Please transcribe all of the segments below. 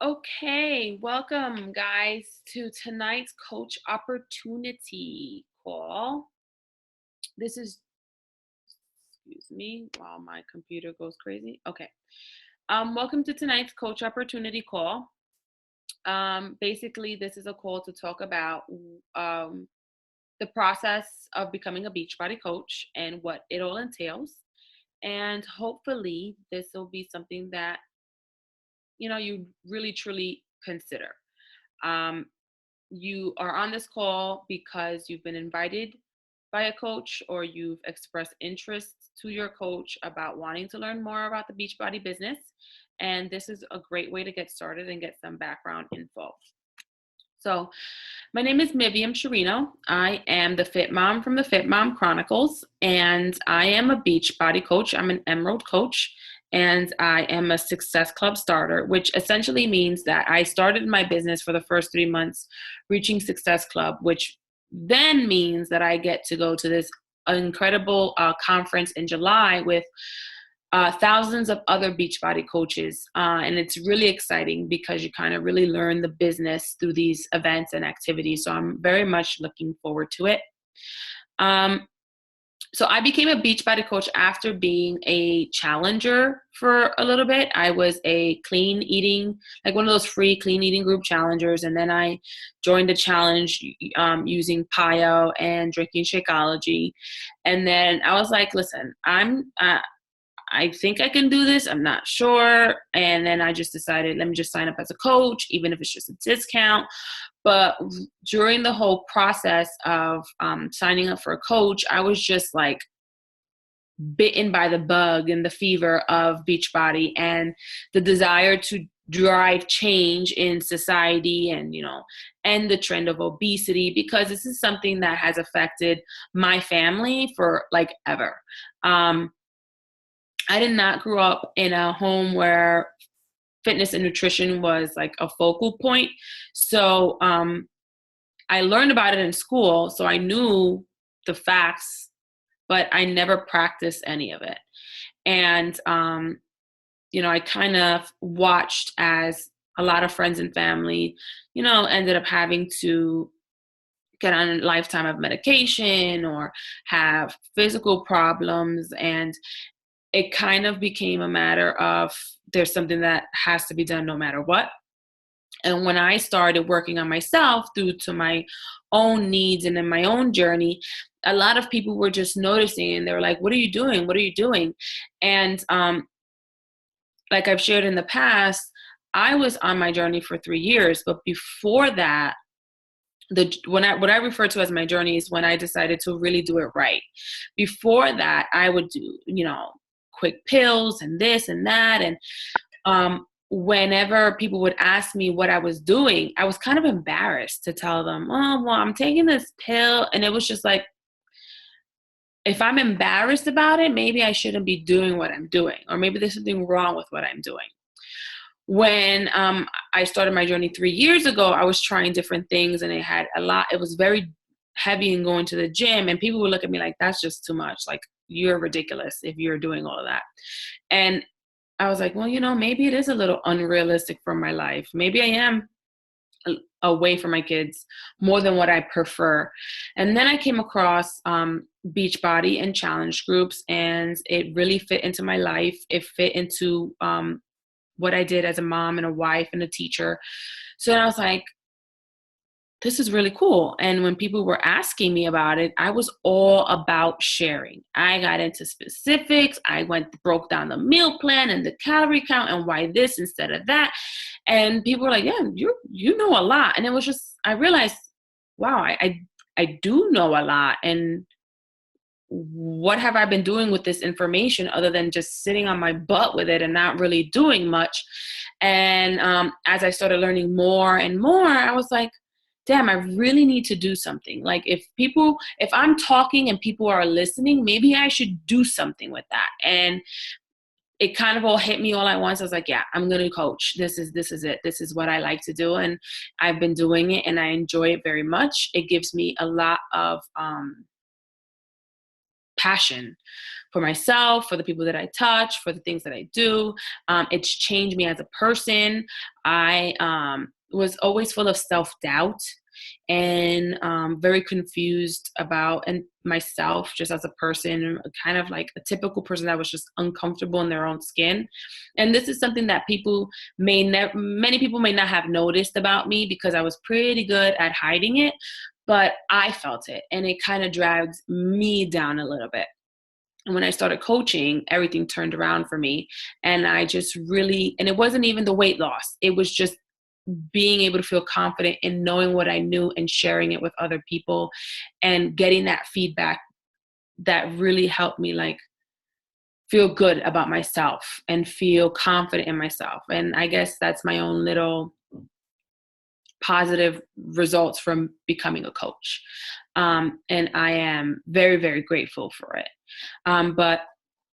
Okay, welcome guys to tonight's coach opportunity call. This is, excuse me, while my computer goes crazy. Okay. Welcome to tonight's coach opportunity call. Basically, this is a call to talk about the process of becoming a Beachbody coach and what it all entails. And hopefully, this will be something that you really truly consider. Um, you are on this call because you've been invited by a coach or you've expressed interest to your coach about wanting to learn more about the Beachbody business. And this is a great way to get started and get some background info. So, my name is Miviam Sharino. I am the Fit Mom from the Fit Mom Chronicles, and I am a Beachbody coach. I'm an Emerald coach, and I am a Success Club starter, which essentially means that I started my business for the first 3 months reaching Success Club, which then means that I get to go to this incredible conference in July with thousands of other Beachbody coaches. And it's really exciting because you kind of really learn the business through these events and activities. So I'm very much looking forward to it. Um, so I became a Beachbody coach after being a challenger for a little bit. I was a clean eating, like one of those free clean eating group challengers. And then I joined a challenge using PiYo and drinking Shakeology. And then I was like, listen, I think I can do this. I'm not sure. And then I just decided, let me just sign up as a coach, even if it's just a discount. But during the whole process of signing up for a coach, I was just like bitten by the bug and the fever of Beachbody and the desire to drive change in society and, end the trend of obesity, because this is something that has affected my family for like ever. I did not grow up in a home where fitness and nutrition was like a focal point. So I learned about it in school. So I knew the facts, but I never practiced any of it. And, I kind of watched as a lot of friends and family, ended up having to get on a lifetime of medication or have physical problems. And it kind of became a matter of there's something that has to be done no matter what. And when I started working on myself due to my own needs and in my own journey, a lot of people were just noticing and they were like, what are you doing? What are you doing? And like I've shared in the past, I was on my journey for 3 years. But before that, what I refer to as my journey is when I decided to really do it right. Before that, I would do, quick pills and this and that. And whenever people would ask me what I was doing, I was kind of embarrassed to tell them, oh, well, I'm taking this pill. And it was just like, if I'm embarrassed about it, maybe I shouldn't be doing what I'm doing, or maybe there's something wrong with what I'm doing. When I started my journey 3 years ago, I was trying different things and it was very heavy in going to the gym, and people would look at me like, that's just too much. Like, you're ridiculous if you're doing all of that. And I was like, well, maybe it is a little unrealistic for my life. Maybe I am away from my kids more than what I prefer. And then I came across Beachbody and challenge groups, and it really fit into my life. It fit into what I did as a mom and a wife and a teacher. So I was like, this is really cool. And when people were asking me about it, I was all about sharing. I got into specifics. I broke down the meal plan and the calorie count and why this instead of that. And people were like, yeah, you know a lot. And it was just, I realized, wow, I do know a lot. And what have I been doing with this information other than just sitting on my butt with it and not really doing much? And as I started learning more and more, I was like, damn, I really need to do something. Like if I'm talking and people are listening, maybe I should do something with that. And it kind of all hit me all at once. I was like, yeah, I'm going to coach. This is it. This is what I like to do. And I've been doing it and I enjoy it very much. It gives me a lot of passion for myself, for the people that I touch, for the things that I do. It's changed me as a person. I was always full of self-doubt and very confused about and myself just as a person, kind of like a typical person that was just uncomfortable in their own skin. And this is something that many people may not have noticed about me, because I was pretty good at hiding it, but I felt it, and it kind of dragged me down a little bit. And when I started coaching, everything turned around for me. And I just really, and it wasn't even the weight loss, it was just being able to feel confident in knowing what I knew and sharing it with other people and getting that feedback that really helped me like feel good about myself and feel confident in myself. And I guess that's my own little positive results from becoming a coach. And I am very, very grateful for it. But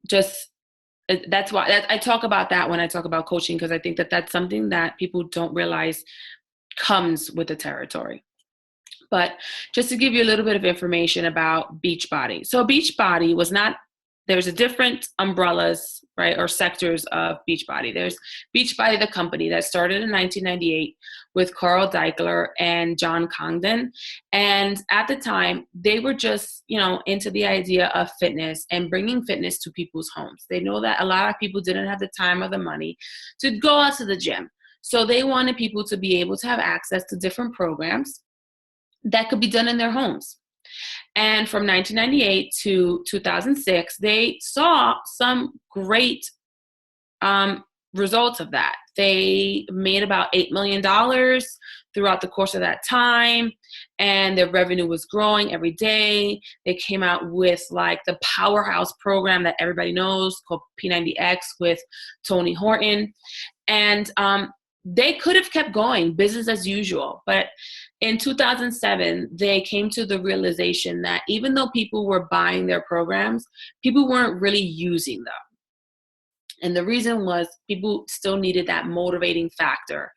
just that's why I talk about that when I talk about coaching, because I think that that's something that people don't realize comes with the territory. But just to give you a little bit of information about Beachbody. So Beachbody was not, there's a different umbrellas, right, or sectors of Beachbody. There's Beachbody, the company that started in 1998 with Carl Daikeler and John Congdon. And at the time, they were just, into the idea of fitness and bringing fitness to people's homes. They know that a lot of people didn't have the time or the money to go out to the gym. So they wanted people to be able to have access to different programs that could be done in their homes. And from 1998 to 2006, they saw some great results of that. They made about $8 million throughout the course of that time, and their revenue was growing every day. They came out with like the powerhouse program that everybody knows called P90X with Tony Horton. And they could have kept going, business as usual. But in 2007, they came to the realization that even though people were buying their programs, people weren't really using them. And the reason was people still needed that motivating factor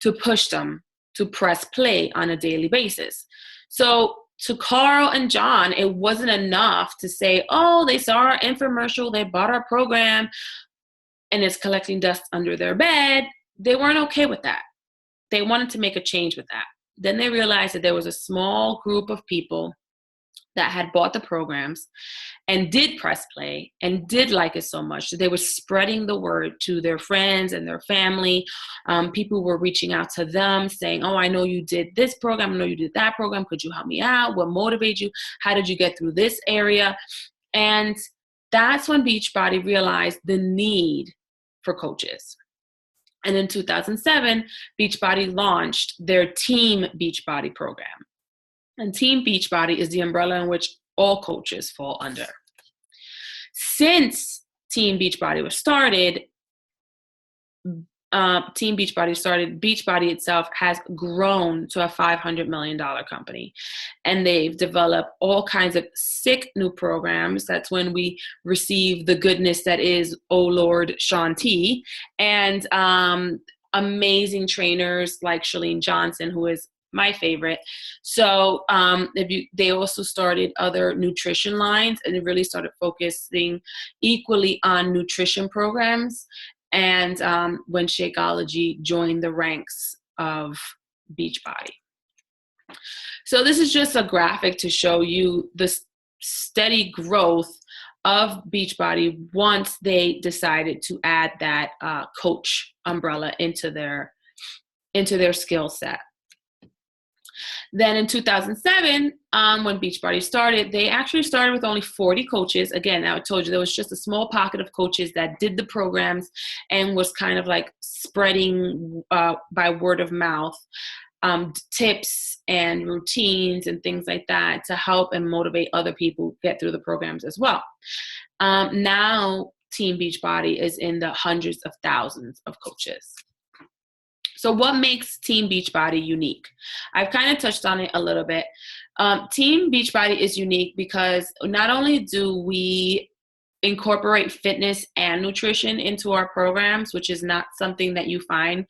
to push them to press play on a daily basis. So to Carl and John, it wasn't enough to say, oh, they saw our infomercial, they bought our program, and it's collecting dust under their bed. They weren't okay with that. They wanted to make a change with that. Then they realized that there was a small group of people that had bought the programs and did press play and did like it so much that they were spreading the word to their friends and their family. People were reaching out to them saying, oh, I know you did this program. I know you did that program. Could you help me out? What motivated you? How did you get through this area? And that's when Beachbody realized the need for coaches. And in 2007, Beachbody launched their Team Beachbody program. And Team Beachbody is the umbrella in which all coaches fall under. Since Team Beachbody was started, Beachbody itself has grown to a $500 million company. And they've developed all kinds of sick new programs. That's when we receive the goodness that is, oh Lord, Shaun T. And amazing trainers like Chalene Johnson, who is my favorite. So they also started other nutrition lines, and they really started focusing equally on nutrition programs. And when Shakeology joined the ranks of Beachbody. So this is just a graphic to show you the steady growth of Beachbody once they decided to add that coach umbrella into their skill set. Then in 2007, when Beachbody started, they actually started with only 40 coaches. Again, I told you there was just a small pocket of coaches that did the programs and was kind of like spreading by word of mouth tips and routines and things like that to help and motivate other people get through the programs as well. Now, Team Beachbody is in the hundreds of thousands of coaches. So what makes Team Beachbody unique? I've kind of touched on it a little bit. Team Beachbody is unique because not only do we incorporate fitness and nutrition into our programs, which is not something that you find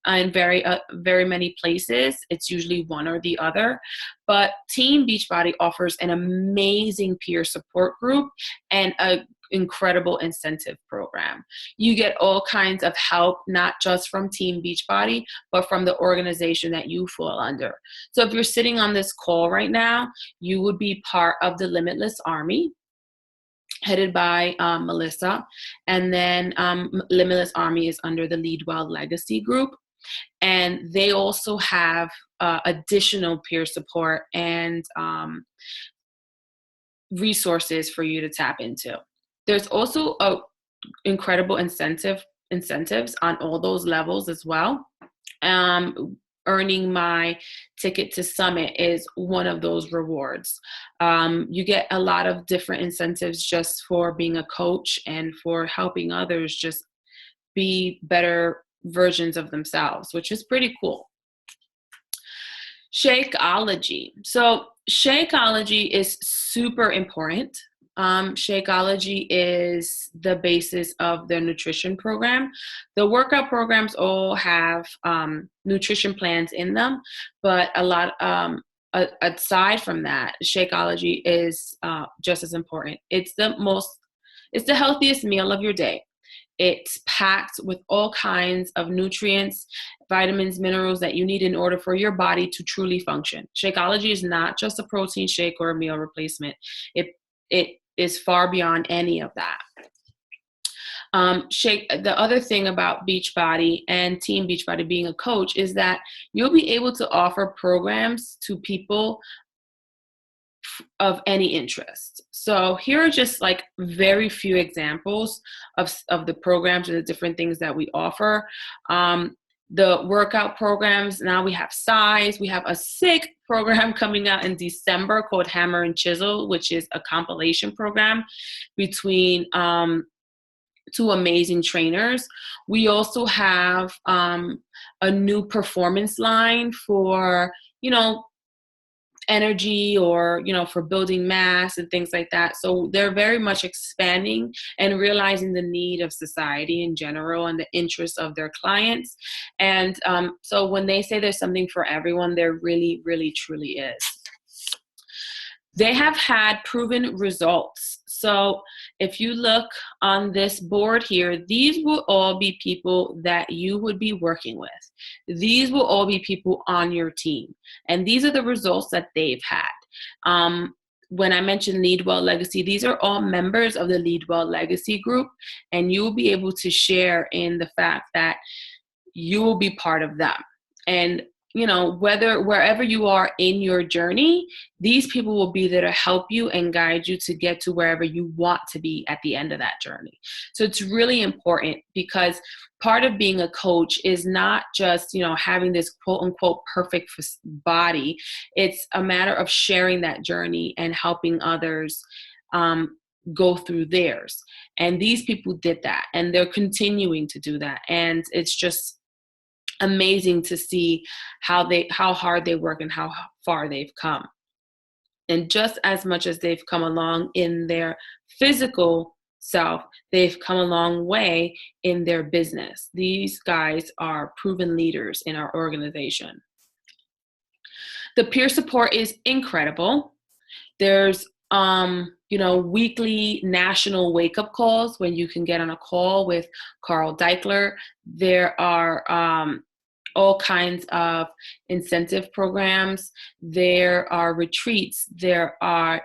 in very many places. It's usually one or the other. But Team Beachbody offers an amazing peer support group and a incredible incentive program. You get all kinds of help, not just from Team Beachbody, but from the organization that you fall under. So if you're sitting on this call right now, you would be part of the Limitless Army, headed by Melissa. And then Limitless Army is under the Lead Well Legacy Group. And they also have additional peer support and resources for you to tap into. There's also incredible incentives on all those levels as well. Earning my ticket to Summit is one of those rewards. You get a lot of different incentives just for being a coach and for helping others just be better versions of themselves, which is pretty cool. Shakeology. So Shakeology is super important. Shakeology is the basis of their nutrition program. The workout programs all have nutrition plans in them, but a lot aside from that, Shakeology is just as important. It's the healthiest meal of your day. It's packed with all kinds of nutrients, vitamins, minerals that you need in order for your body to truly function. Shakeology is not just a protein shake or a meal replacement. It is far beyond any of that. The other thing about Beachbody and Team Beachbody being a coach is that you'll be able to offer programs to people of any interest. So here are just like very few examples of the programs or the different things that we offer. The workout programs, now we have Size. We have a sick program coming out in December called Hammer and Chisel, which is a compilation program between two amazing trainers. We also have a new performance line for, energy or, for building mass and things like that. So they're very much expanding and realizing the need of society in general and the interests of their clients. And so when they say there's something for everyone, there really, really, truly is. They have had proven results. So if you look on this board here, these will all be people that you would be working with. These will all be people on your team. And these are the results that they've had. When I mentioned Lead Well Legacy, these are all members of the Lead Well Legacy group, and you will be able to share in the fact that you will be part of them. And wherever you are in your journey, these people will be there to help you and guide you to get to wherever you want to be at the end of that journey. So it's really important, because part of being a coach is not just, having this quote unquote perfect body. It's a matter of sharing that journey and helping others go through theirs. And these people did that, and they're continuing to do that. And it's just amazing to see how hard they work and how far they've come. And just as much as they've come along in their physical self, they've come a long way in their business. These guys are proven leaders in our organization. The peer support is incredible. There's weekly national wake-up calls when you can get on a call with Carl Deichler. There are all kinds of incentive programs. There are retreats. There are,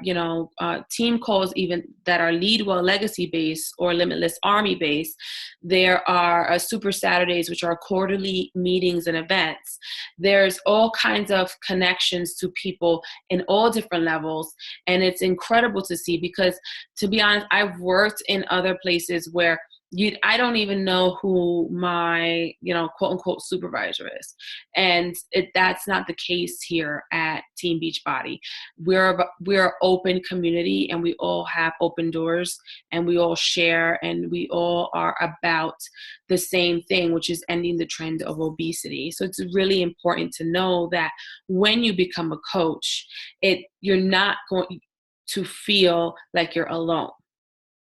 team calls even that are Lead Well Legacy based or Limitless Army based. There are Super Saturdays, which are quarterly meetings and events. There's all kinds of connections to people in all different levels. And it's incredible to see, because to be honest, I've worked in other places where I don't even know who my, quote unquote supervisor is. And that's not the case here at Team Beachbody. We're an open community, and we all have open doors, and we all share, and we all are about the same thing, which is ending the trend of obesity. So it's really important to know that when you become a coach, you're not going to feel like you're alone,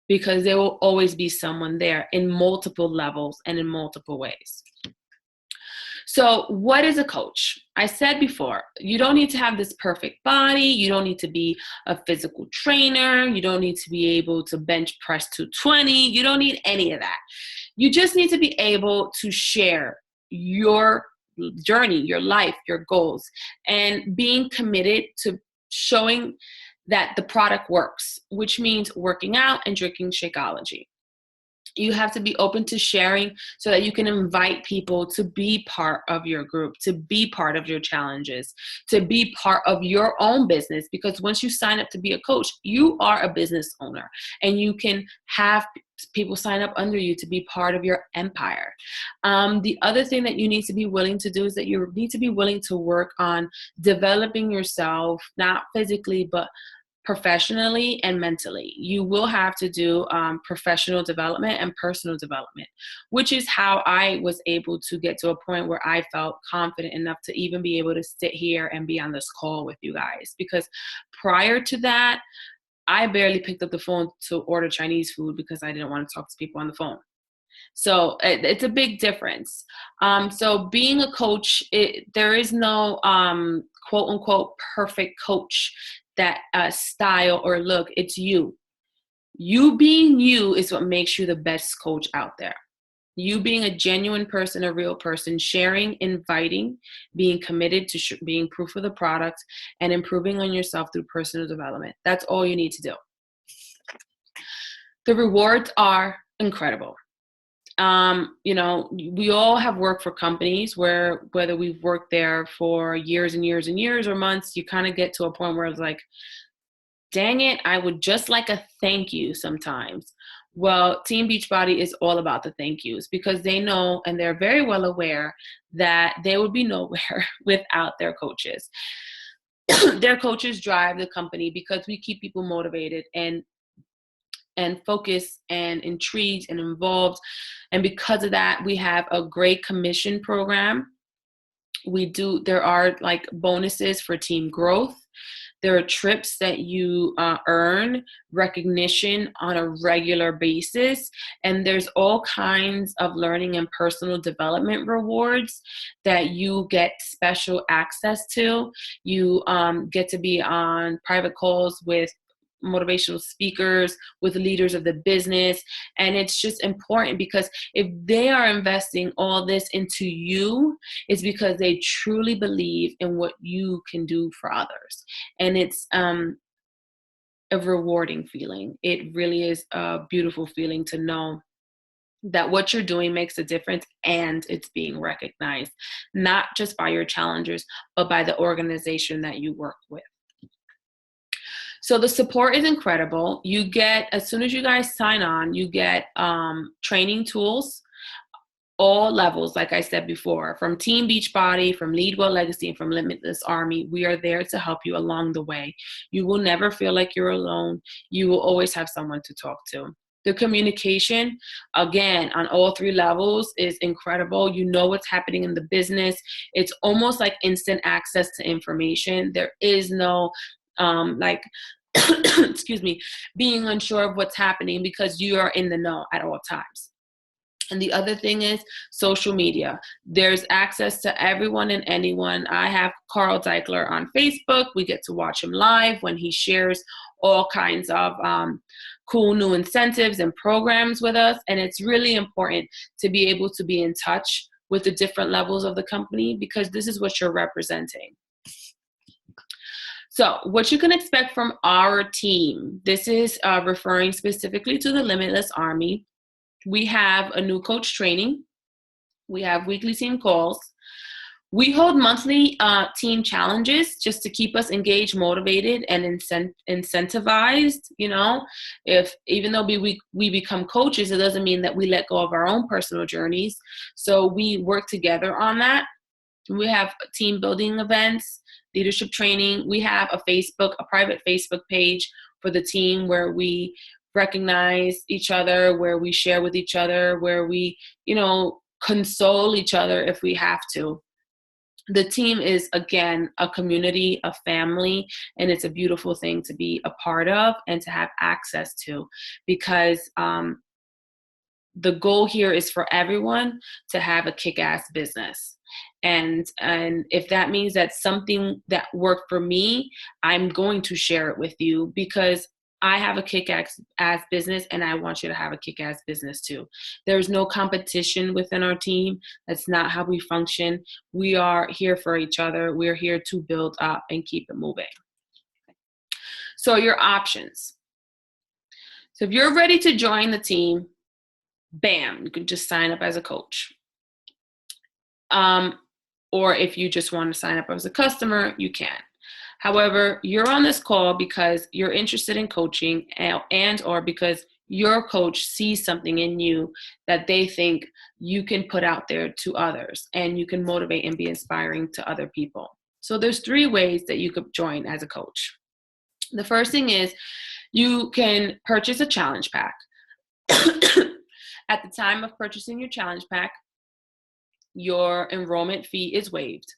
because there will always be someone there in multiple levels and in multiple ways. So what is a coach? I said before, you don't need to have this perfect body. You don't need to be a physical trainer. You don't need to be able to bench press 220. You don't need any of that. You just need to be able to share your journey, your life, your goals, and being committed to showing that the product works, which means working out and drinking Shakeology. You have to be open to sharing so that you can invite people to be part of your group, to be part of your challenges, to be part of your own business. Because once you sign up to be a coach, you are a business owner, and you can have people sign up under you to be part of your empire. The other thing that you need to be willing to do is that you need to be willing to work on developing yourself, not physically, but professionally and mentally. You will have to do professional development and personal development, which is how I was able to get to a point where I felt confident enough to even be able to sit here and be on this call with you guys. Because prior to that, I barely picked up the phone to order Chinese food because I didn't want to talk to people on the phone. So it's a big difference. So being a coach, there is no quote unquote perfect coach that style or look. It's you. You being you is what makes you the best coach out there. You being a genuine person, a real person, sharing, inviting, being committed to being proof of the product, and improving on yourself through personal development. That's all you need to do. The rewards are incredible. We all have worked for companies where whether we've worked there for years and years and years or months, you kind of get to a point where it's like, dang it, I would just like a thank you sometimes. Well, Team Beachbody is all about the thank yous because they know and they're very well aware that they would be nowhere without their coaches. Their coaches drive the company because we keep people motivated and focused and intrigued and involved. And because of that, we have a great commission program. There are like bonuses for team growth. There are trips that you earn recognition on a regular basis. And there's all kinds of learning and personal development rewards that you get special access to. You get to be on private calls with motivational speakers, with leaders of the business. And it's just important because if they are investing all this into you, it's because they truly believe in what you can do for others. And it's a rewarding feeling. It really is a beautiful feeling to know that what you're doing makes a difference and it's being recognized, not just by your challengers, but by the organization that you work with. So the support is incredible. You get, as soon as you guys sign on, you get training tools, all levels, like I said before, from Team Beachbody, from Lead Well Legacy, and from Limitless Army. We are there to help you along the way. You will never feel like you're alone. You will always have someone to talk to. The communication, again, on all three levels is incredible. You know what's happening in the business. It's almost like instant access to information. There is no excuse me, being unsure of what's happening because you are in the know at all times. And the other thing is social media. There's access to everyone and anyone. I have Carl Deichler on Facebook. We get to watch him live when he shares all kinds of cool new incentives and programs with us. And it's really important to be able to be in touch with the different levels of the company because this is what you're representing. So what you can expect from our team, this is referring specifically to the Limitless Army. We have a new coach training. We have weekly team calls. We hold monthly team challenges just to keep us engaged, motivated, and incentivized. Even though we become coaches, it doesn't mean that we let go of our own personal journeys. So we work together on that. We have team building events, leadership training. We have a private Facebook page for the team where we recognize each other, where we share with each other, where we, console each other if we have to. The team is, again, a community, a family, and it's a beautiful thing to be a part of and to have access to because the goal here is for everyone to have a kick-ass business. And if that means that something that worked for me, I'm going to share it with you, because I have a kick-ass business and I want you to have a kick-ass business too. There's no competition within our team. That's not how we function. We are here for each other. We're here to build up and keep it moving. So your options. So if you're ready to join the team, bam, you can just sign up as a coach. Or if you just want to sign up as a customer, you can. However, you're on this call because you're interested in coaching and or because your coach sees something in you that they think you can put out there to others, and you can motivate and be inspiring to other people. So there's 3 ways that you could join as a coach. The first thing is you can purchase a challenge pack. At the time of purchasing your challenge pack, your enrollment fee is waived,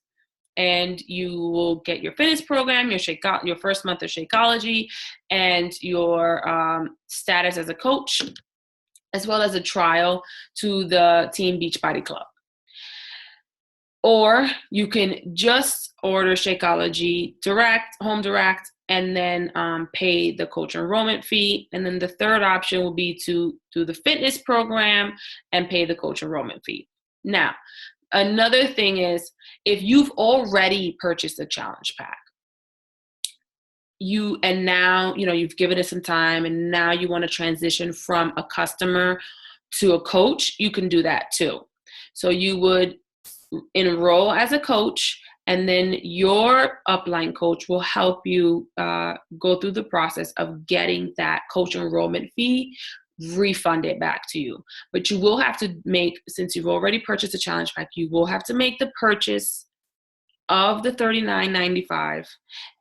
and you will get your fitness program, your first month of Shakeology, and your status as a coach, as well as a trial to the Team Beachbody Club. Or you can just order Shakeology home direct, and then pay the coach enrollment fee. And then the third option will be to do the fitness program and pay the coach enrollment fee. Now, another thing is, if you've already purchased a challenge pack, now you've given it some time, and now you want to transition from a customer to a coach, you can do that too. So you would enroll as a coach, and then your upline coach will help you go through the process of getting that coach enrollment fee refunded back to you. But you will have to since you've already purchased a challenge pack, you will have to make the purchase of the $39.95,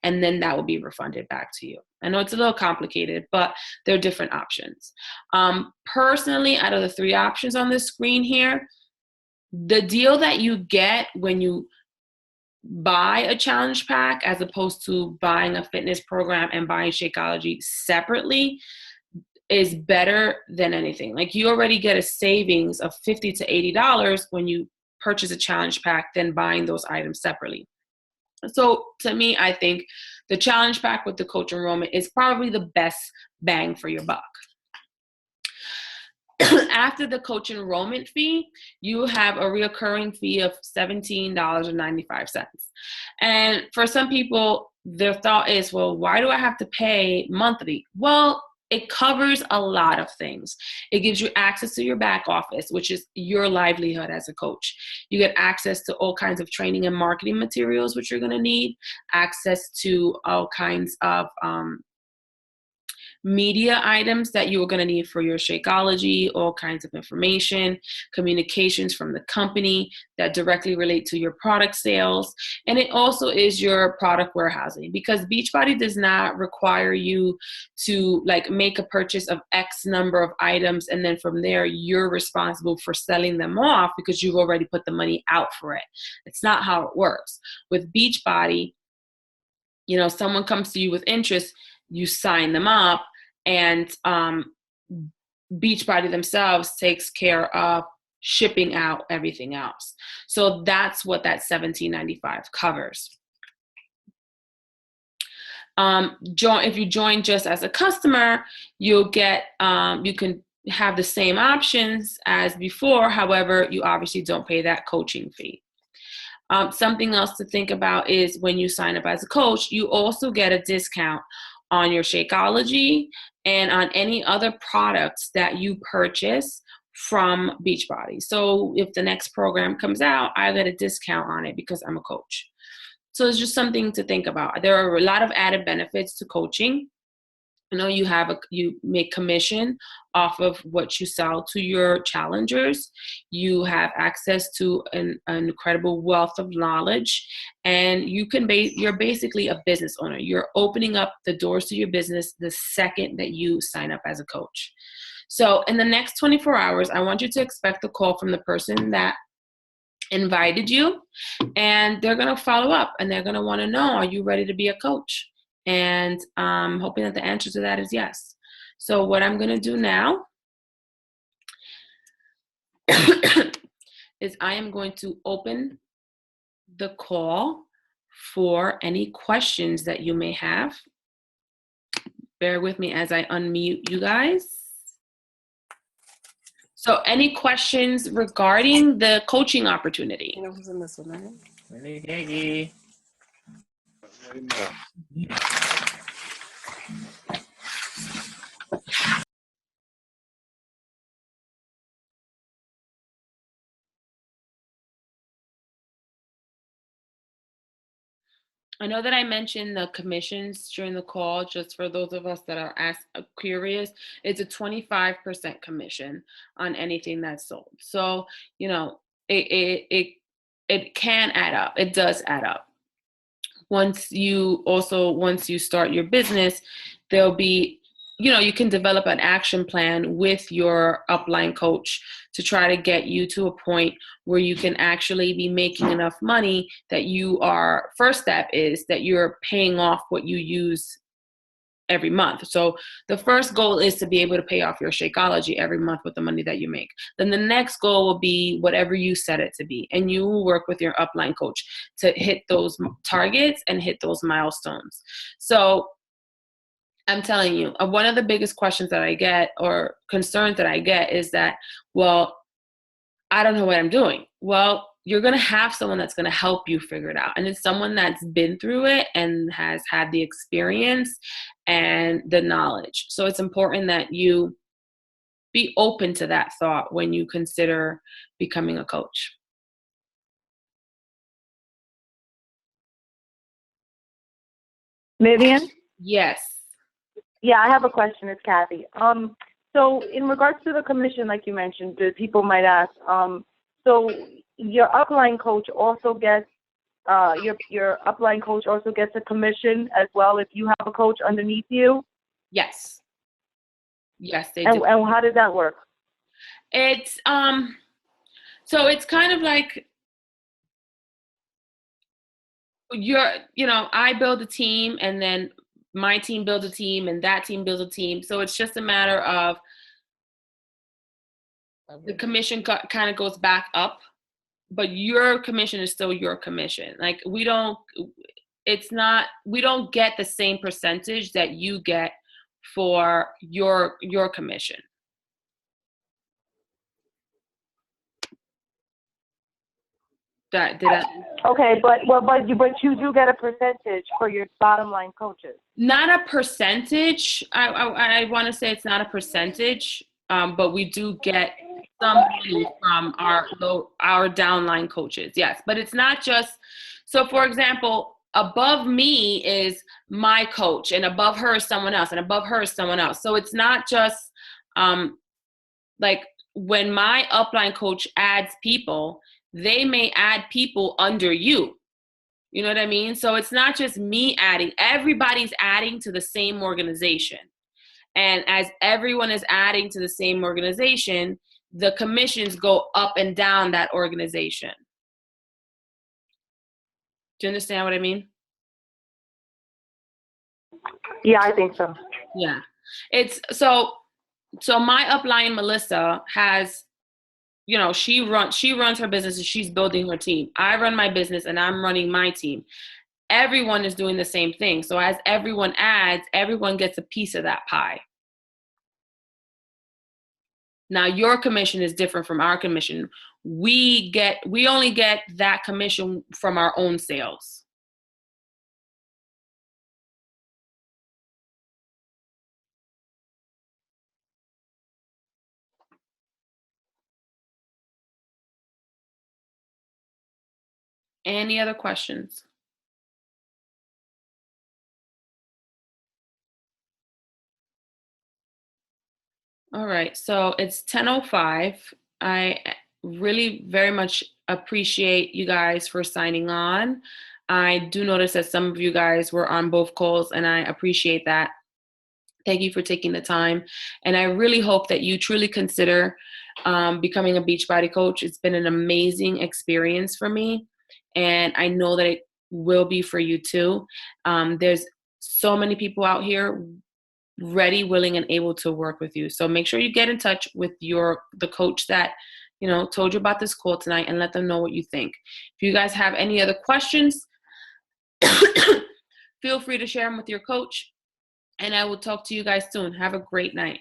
and then that will be refunded back to you. I know it's a little complicated, but there are different options. Personally, out of the 3 options on this screen here, the deal that you get when you buy a challenge pack, as opposed to buying a fitness program and buying Shakeology separately, is better than anything. Like, you already get a savings of $50 to $80 when you purchase a challenge pack than buying those items separately. So to me, I think the challenge pack with the coach enrollment is probably the best bang for your buck. After the coach enrollment fee, you have a recurring fee of $17.95. And for some people, their thought is, well, why do I have to pay monthly? Well, it covers a lot of things. It gives you access to your back office, which is your livelihood as a coach. You get access to all kinds of training and marketing materials, which you're going to need, access to all kinds of media items that you are going to need for your Shakeology, all kinds of information, communications from the company that directly relate to your product sales. And it also is your product warehousing, because Beachbody does not require you to make a purchase of X number of items, and then from there you're responsible for selling them off because you've already put the money out for it. It's not how it works. With Beachbody, someone comes to you with interest, you sign them up, and Beachbody themselves takes care of shipping out everything else. So that's what that $17.95 covers. If you join just as a customer, you'll get you can have the same options as before. However, you obviously don't pay that coaching fee. Something else to think about is, when you sign up as a coach, you also get a discount on your Shakeology and on any other products that you purchase from Beachbody. So if the next program comes out, I get a discount on it because I'm a coach. So it's just something to think about. There are a lot of added benefits to coaching. You make commission off of what you sell to your challengers. You have access to an incredible wealth of knowledge, and you're basically a business owner. You're opening up the doors to your business the second that you sign up as a coach. So in the next 24 hours, I want you to expect a call from the person that invited you, and they're going to follow up, and they're going to want to know, are you ready to be a coach? And I'm hoping that the answer to that is yes. So what I'm going to do now is I am going to open the call for any questions that you may have. Bear with me as I unmute you guys. So any questions regarding the coaching opportunity? You know who's in this one, right? Really, Gaggy. I know that I mentioned the commissions during the call, just for those of us that are curious, it's a 25% commission on anything that's sold. So, you know, it can add up. It does add up. Once you start your business, there'll be, you know, you can develop an action plan with your upline coach to try to get you to a point where you can actually be making enough money that first step is that you're paying off what you use every month. So the first goal is to be able to pay off your Shakeology every month with the money that you make. Then the next goal will be whatever you set it to be. And you will work with your upline coach to hit those targets and hit those milestones. So I'm telling you, one of the biggest questions that I get, or concerns that I get, is that, well, I don't know what I'm doing. Well, you're going to have someone that's going to help you figure it out. And it's someone that's been through it and has had the experience and the knowledge. So it's important that you be open to that thought when you consider becoming a coach. Vivian? Yes. Yeah, I have a question. It's Kathy. So in regards to the commission, like you mentioned, the people might ask, so your upline coach also gets, your upline coach also gets a commission as well if you have a coach underneath you? Yes. Yes, they do. And how does that work? It's, so it's kind of like, I build a team, and then my team builds a team, and that team builds a team. So it's just a matter of the commission kind of goes back up, but your commission is still your commission. Like we don't get the same percentage that you get for your commission. Okay, but you do get a percentage for your bottom line coaches. Not a percentage. I want to say it's not a percentage, but we do get some money from our downline coaches. Yes, but it's not just. So, for example, above me is my coach, and above her is someone else, and above her is someone else. So it's not just like when my upline coach adds people, they may add people under you. You know what I mean? So it's not just me adding, everybody's adding to the same organization. And as everyone is adding to the same organization, the commissions go up and down that organization. Do you understand what I mean? Yeah, I think so. Yeah. It's so my upline, Melissa, has, you know, she runs her business and she's building her team. I run my business and I'm running my team. Everyone is doing the same thing. So as everyone adds, everyone gets a piece of that pie. Now your commission is different from our commission. We only get that commission from our own sales. Any other questions? All right, so it's 10:05. I really very much appreciate you guys for signing on. I do notice that some of you guys were on both calls, and I appreciate that. Thank you for taking the time. And I really hope that you truly consider becoming a Beachbody coach. It's been an amazing experience for me, and I know that it will be for you too. There's so many people out here ready, willing, and able to work with you. So make sure you get in touch with the coach that told you about this call tonight, and let them know what you think. If you guys have any other questions, feel free to share them with your coach, and I will talk to you guys soon. Have a great night.